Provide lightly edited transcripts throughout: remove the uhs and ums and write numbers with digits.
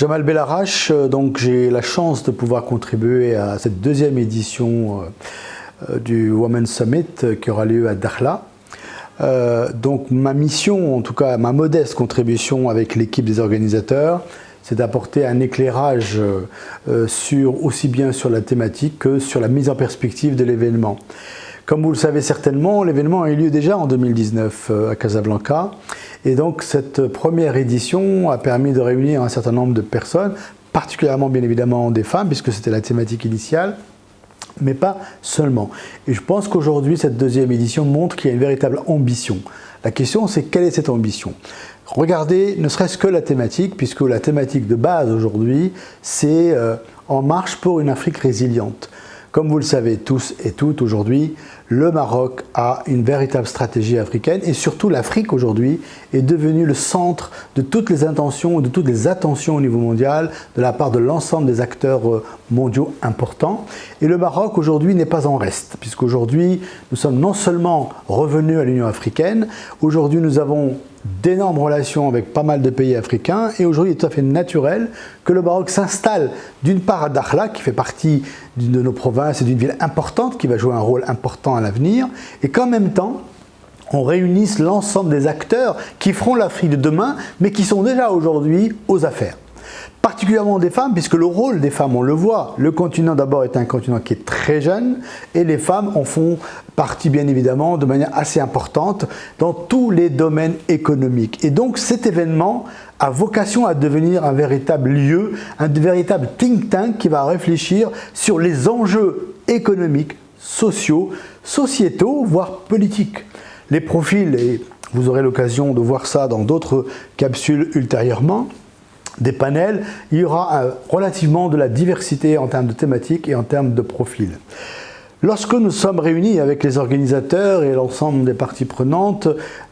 Jamal Belarache, donc j'ai la chance de pouvoir contribuer à cette deuxième édition du Women's Summit qui aura lieu à Dakhla. Donc ma mission, en tout cas ma modeste contribution avec l'équipe des organisateurs, c'est d'apporter un éclairage aussi bien sur la thématique que sur la mise en perspective de l'événement. Comme vous le savez certainement, l'événement a eu lieu déjà en 2019 à Casablanca. Et donc cette première édition a permis de réunir un certain nombre de personnes, particulièrement bien évidemment des femmes, puisque c'était la thématique initiale, mais pas seulement. Et je pense qu'aujourd'hui, cette deuxième édition montre qu'il y a une véritable ambition. La question, c'est quelle est cette ambition? Regardez, ne serait-ce que la thématique, puisque la thématique de base aujourd'hui, c'est En marche pour une Afrique résiliente. Comme vous le savez tous et toutes aujourd'hui, le Maroc a une véritable stratégie africaine et surtout l'Afrique aujourd'hui est devenue le centre de toutes les intentions, de toutes les attentions au niveau mondial de la part de l'ensemble des acteurs mondiaux importants. Et le Maroc aujourd'hui n'est pas en reste, puisqu'aujourd'hui nous sommes non seulement revenus à l'Union africaine, aujourd'hui nous avons d'énormes relations avec pas mal de pays africains et aujourd'hui il est tout à fait naturel que le Maroc s'installe d'une part à Dakhla qui fait partie de nos provinces et d'une ville importante qui va jouer un rôle important à l'avenir et qu'en même temps on réunisse l'ensemble des acteurs qui feront l'Afrique de demain mais qui sont déjà aujourd'hui aux affaires. Particulièrement des femmes, puisque le rôle des femmes, on le voit, le continent d'abord est un continent qui est très jeune et les femmes en font partie bien évidemment de manière assez importante dans tous les domaines économiques. Et donc cet événement a vocation à devenir un véritable lieu, un véritable think tank qui va réfléchir sur les enjeux économiques, sociaux, sociétaux, voire politiques. Les profils, et vous aurez l'occasion de voir ça dans d'autres capsules ultérieurement, des panels, il y aura relativement de la diversité en termes de thématiques et en termes de profils. Lorsque nous sommes réunis avec les organisateurs et l'ensemble des parties prenantes,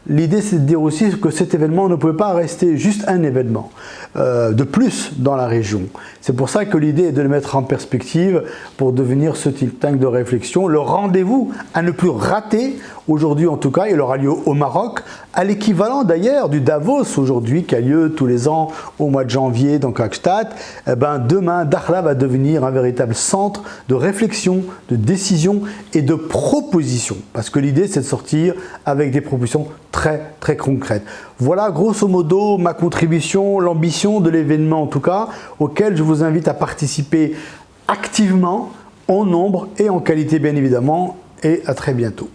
l'idée c'est de dire aussi que cet événement ne pouvait pas rester juste un événement de plus dans la région. C'est pour ça que l'idée est de le mettre en perspective pour devenir ce think tank de réflexion. Le rendez-vous à ne plus rater, aujourd'hui en tout cas, il aura lieu au Maroc, à l'équivalent d'ailleurs du Davos aujourd'hui qui a lieu tous les ans au mois de janvier donc à Gstaad. Demain, Dakhla va devenir un véritable centre de réflexion, de décision et de proposition. Parce que l'idée c'est de sortir avec des propositions très concrètes. Voilà grosso modo ma contribution, l'ambition de l'événement en tout cas, auquel je vous invite à participer activement, en nombre et en qualité bien évidemment, et à très bientôt.